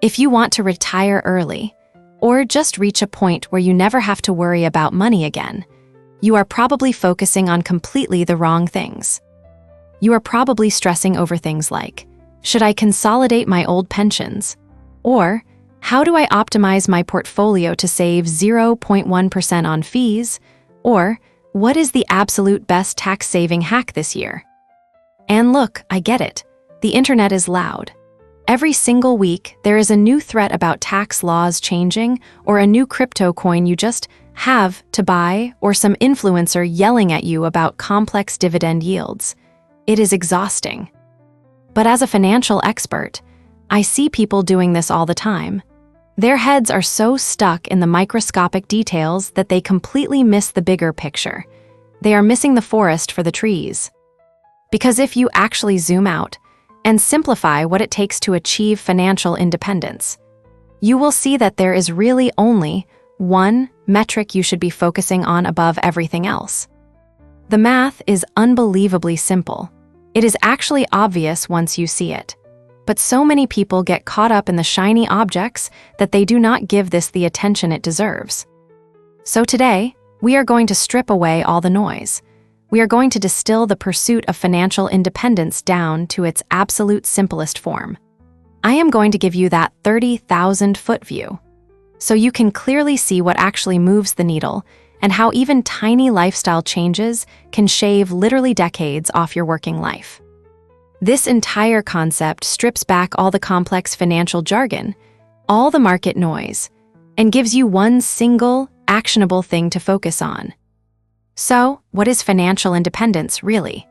If you want to retire early, or just reach a point where you never have to worry about money again, you are probably focusing on completely the wrong things. You are probably stressing over things like, should I consolidate my old pensions? Or, how do I optimize my portfolio to save 0.1% on fees? Or, what is the absolute best tax-saving hack this year? And look, I get it. The internet is loud. Every single week, there is a new threat about tax laws changing, or a new crypto coin you just have to buy, or some influencer yelling at you about complex dividend yields. It is exhausting. But as a financial expert, I see people doing this all the time. Their heads are so stuck in the microscopic details that they completely miss the bigger picture. They are missing the forest for the trees. Because if you actually zoom out and simplify what it takes to achieve financial independence, you will see that there is really only one metric you should be focusing on above everything else. The math is unbelievably simple. It is actually obvious once you see it. But so many people get caught up in the shiny objects that they do not give this the attention it deserves. So today, we are going to strip away all the noise. We are going to distill the pursuit of financial independence down to its absolute simplest form. I am going to give you that 30,000-foot view, so you can clearly see what actually moves the needle and how even tiny lifestyle changes can shave literally decades off your working life. This entire concept strips back all the complex financial jargon, all the market noise, and gives you one single, actionable thing to focus on. So, what is financial independence, really?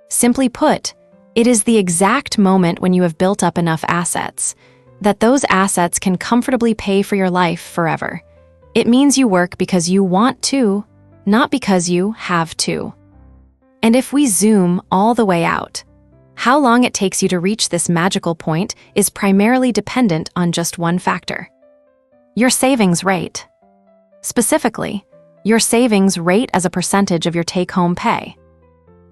Simply put, it is the exact moment when you have built up enough assets that those assets can comfortably pay for your life forever. It means you work because you want to, not because you have to. And if we zoom all the way out, how long it takes you to reach this magical point is primarily dependent on just one factor: your savings rate. Specifically, your savings rate as a percentage of your take-home pay.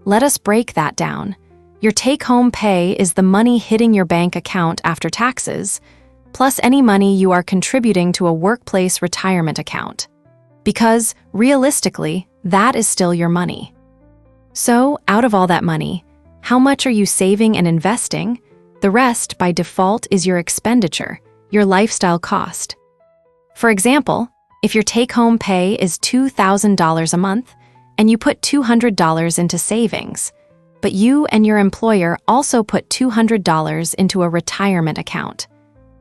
Let us break that down. Your take-home pay is the money hitting your bank account after taxes, plus any money you are contributing to a workplace retirement account. Because, realistically, that is still your money. So, out of all that money, how much are you saving and investing? The rest, by default, is your expenditure, your lifestyle cost. For example, if your take-home pay is $2,000 a month and you put $200 into savings, but you and your employer also put $200 into a retirement account,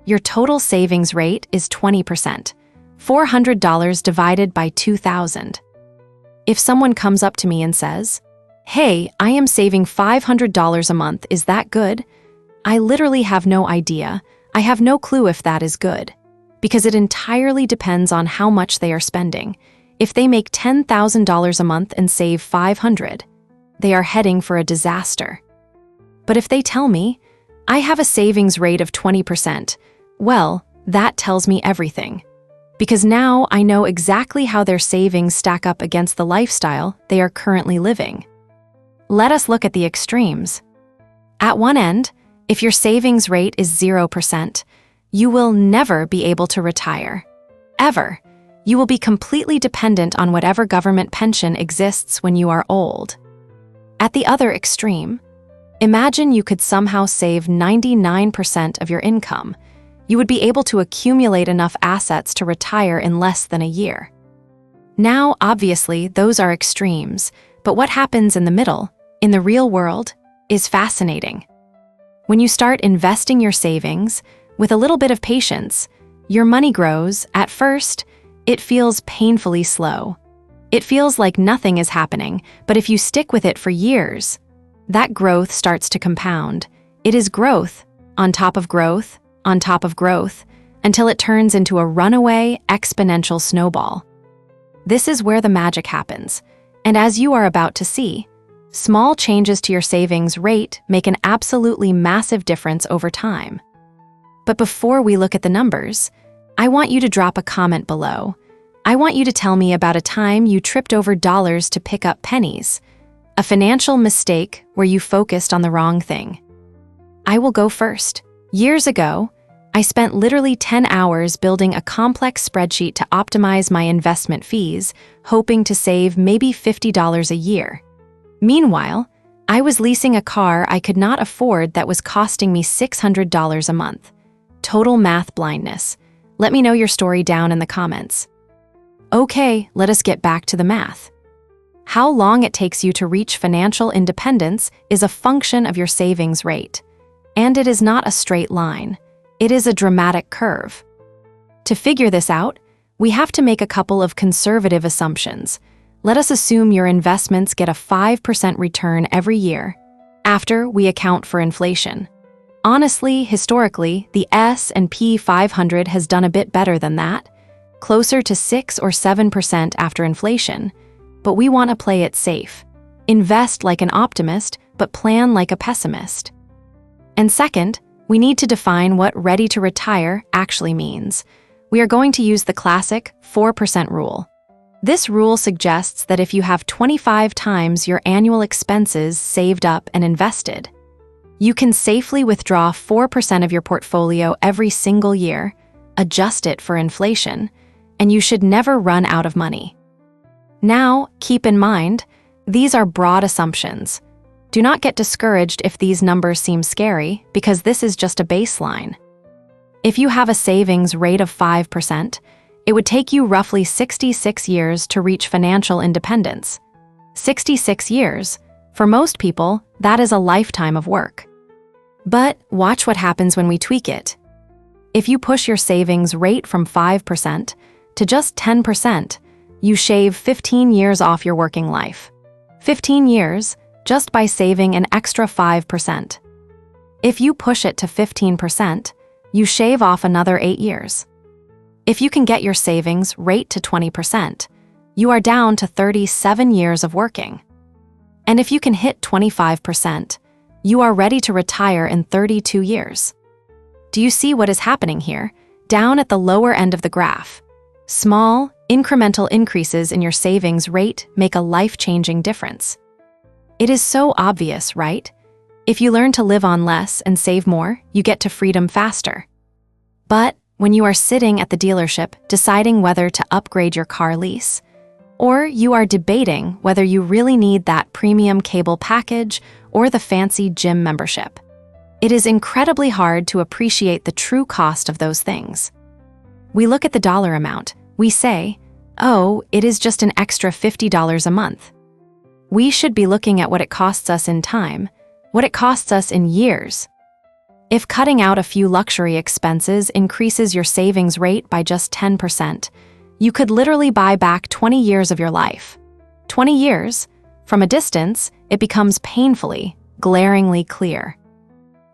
your total savings rate is 20%, $400 divided by 2,000. If someone comes up to me and says, "Hey, I am saving $500 a month, is that good?" I literally have no idea. I have no clue if that is good. Because it entirely depends on how much they are spending. If they make $10,000 a month and save $500, they are heading for a disaster. But if they tell me, "I have a savings rate of 20%, well, that tells me everything. Because now I know exactly how their savings stack up against the lifestyle they are currently living. Let us look at the extremes. At one end, if your savings rate is 0%, you will never be able to retire. Ever. You will be completely dependent on whatever government pension exists when you are old. At the other extreme, imagine you could somehow save 99% of your income. You would be able to accumulate enough assets to retire in less than a year. Now, obviously, those are extremes, but what happens in the middle, in the real world, is fascinating. When you start investing your savings, with a little bit of patience, your money grows. At first, it feels painfully slow. It feels like nothing is happening, but if you stick with it for years, that growth starts to compound. It is growth, on top of growth, on top of growth, until it turns into a runaway, exponential snowball. This is where the magic happens, and as you are about to see, small changes to your savings rate make an absolutely massive difference over time. But before we look at the numbers, I want you to drop a comment below. I want you to tell me about a time you tripped over dollars to pick up pennies, a financial mistake where you focused on the wrong thing. I will go first. Years ago, I spent literally 10 hours building a complex spreadsheet to optimize my investment fees, hoping to save maybe $50 a year. Meanwhile, I was leasing a car I could not afford that was costing me $600 a month. Total math blindness. Let me know your story down in the comments. Okay, let us get back to the math. How long it takes you to reach financial independence is a function of your savings rate. And it is not a straight line. It is a dramatic curve. To figure this out, we have to make a couple of conservative assumptions. Let us assume your investments get a 5% return every year, after we account for inflation. Honestly, historically, the S&P 500 has done a bit better than that, closer to 6 or 7% after inflation, but we want to play it safe. Invest like an optimist, but plan like a pessimist. And second, we need to define what ready to retire actually means. We are going to use the classic 4% rule. This rule suggests that if you have 25 times your annual expenses saved up and invested, you can safely withdraw 4% of your portfolio every single year, adjust it for inflation, and you should never run out of money. Now, keep in mind, these are broad assumptions. Do not get discouraged if these numbers seem scary, because this is just a baseline. If you have a savings rate of 5%, it would take you roughly 66 years to reach financial independence. 66 years. For most people, that is a lifetime of work. But watch what happens when we tweak it. If you push your savings rate from 5% to just 10%, you shave 15 years off your working life. 15 years just by saving an extra 5%. If you push it to 15%, you shave off another 8 years. If you can get your savings rate to 20%, you are down to 37 years of working. And if you can hit 25%, you are ready to retire in 32 years. Do you see what is happening here? Down at the lower end of the graph, small, incremental increases in your savings rate make a life-changing difference. It is so obvious, right? If you learn to live on less and save more, you get to freedom faster. But when you are sitting at the dealership deciding whether to upgrade your car lease, or you are debating whether you really need that premium cable package or the fancy gym membership, it is incredibly hard to appreciate the true cost of those things. We look at the dollar amount. We say, oh, it is just an extra $50 a month. We should be looking at what it costs us in time, what it costs us in years. If cutting out a few luxury expenses increases your savings rate by just 10%, you could literally buy back 20 years of your life. 20 years? From a distance, it becomes painfully, glaringly clear.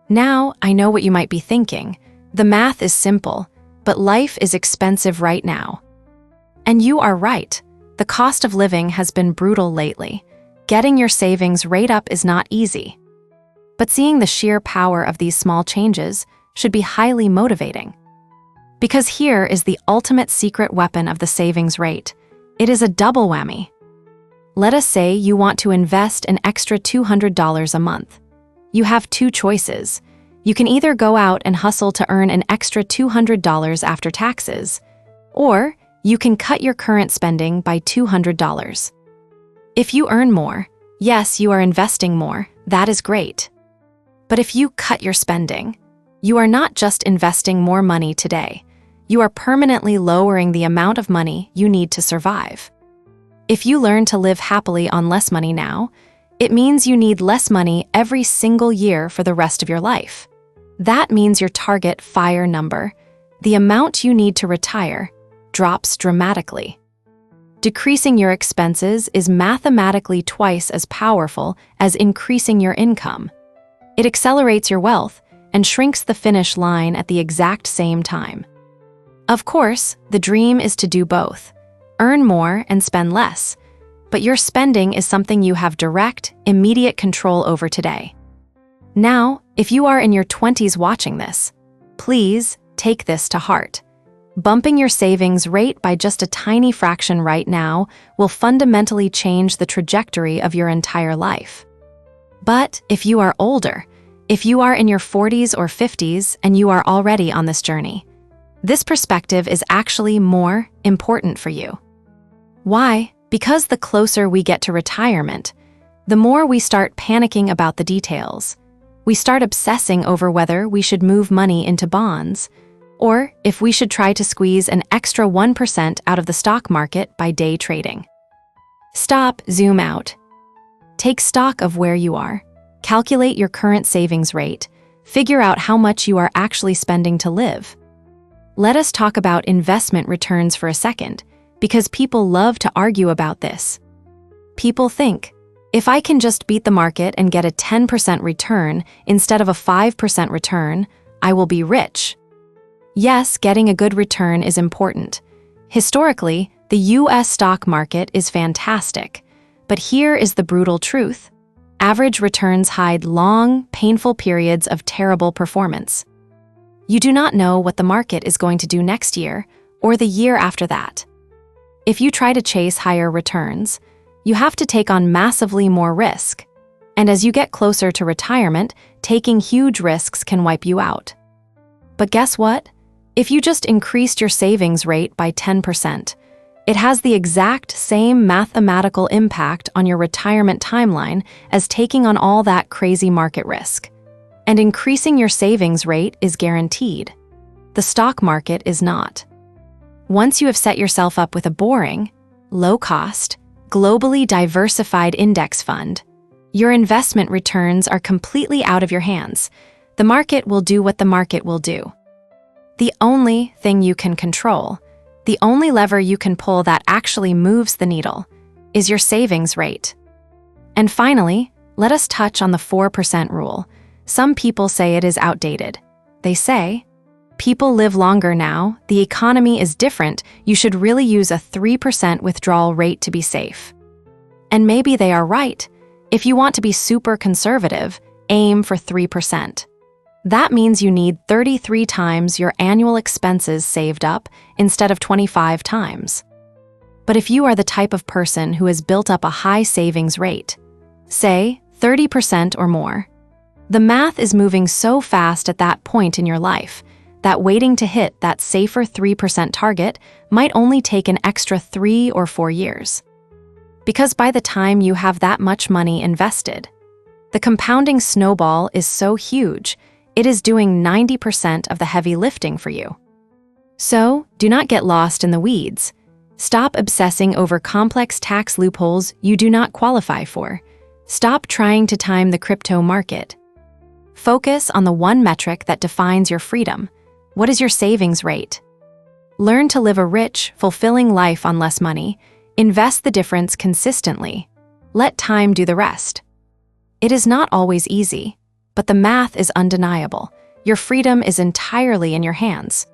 Now, I know what you might be thinking. The math is simple, but life is expensive right now. And you are right. The cost of living has been brutal lately. Getting your savings rate up is not easy. But seeing the sheer power of these small changes should be highly motivating. Because here is the ultimate secret weapon of the savings rate. It is a double whammy. Let us say you want to invest an extra $200 a month. You have two choices. You can either go out and hustle to earn an extra $200 after taxes, or you can cut your current spending by $200. If you earn more, yes, you are investing more, that is great. But if you cut your spending, you are not just investing more money today, you are permanently lowering the amount of money you need to survive. If you learn to live happily on less money now, it means you need less money every single year for the rest of your life. That means your target FIRE number, the amount you need to retire, drops dramatically. Decreasing your expenses is mathematically twice as powerful as increasing your income. It accelerates your wealth and shrinks the finish line at the exact same time. Of course, the dream is to do both. Earn more and spend less. But your spending is something you have direct, immediate control over today. Now, if you are in your 20s watching this, please take this to heart. Bumping your savings rate by just a tiny fraction right now will fundamentally change the trajectory of your entire life. But if you are older, if you are in your 40s or 50s and you are already on this journey. This perspective is actually more important for you. Why? Because the closer we get to retirement, the more we start panicking about the details. We start obsessing over whether we should move money into bonds, or if we should try to squeeze an extra 1% out of the stock market by day trading. Stop, zoom out. Take stock of where you are. Calculate your current savings rate. Figure out how much you are actually spending to live. Let us talk about investment returns for a second, because people love to argue about this. People think, if I can just beat the market and get a 10% return instead of a 5% return, I will be rich. Yes, getting a good return is important. Historically, the US stock market is fantastic. But here is the brutal truth. Average returns hide long, painful periods of terrible performance. You do not know what the market is going to do next year or the year after that. If you try to chase higher returns, you have to take on massively more risk. And as you get closer to retirement, taking huge risks can wipe you out. But guess what? If you just increased your savings rate by 10%, it has the exact same mathematical impact on your retirement timeline as taking on all that crazy market risk. And increasing your savings rate is guaranteed. The stock market is not. Once you have set yourself up with a boring, low-cost, globally diversified index fund, your investment returns are completely out of your hands. The market will do what the market will do. The only thing you can control, the only lever you can pull that actually moves the needle, is your savings rate. And finally, let us touch on the 4% rule. Some people say it is outdated. They say, people live longer now, the economy is different, you should really use a 3% withdrawal rate to be safe. And maybe they are right. If you want to be super conservative, aim for 3%. That means you need 33 times your annual expenses saved up instead of 25 times. But if you are the type of person who has built up a high savings rate, say 30% or more, the math is moving so fast at that point in your life that waiting to hit that safer 3% target might only take an extra 3 or 4 years. Because by the time you have that much money invested, the compounding snowball is so huge, it is doing 90% of the heavy lifting for you. So, do not get lost in the weeds. Stop obsessing over complex tax loopholes you do not qualify for. Stop trying to time the crypto market. Focus on the one metric that defines your freedom. What is your savings rate? Learn to live a rich, fulfilling life on less money. Invest the difference consistently. Let time do the rest. It is not always easy, but the math is undeniable. Your freedom is entirely in your hands.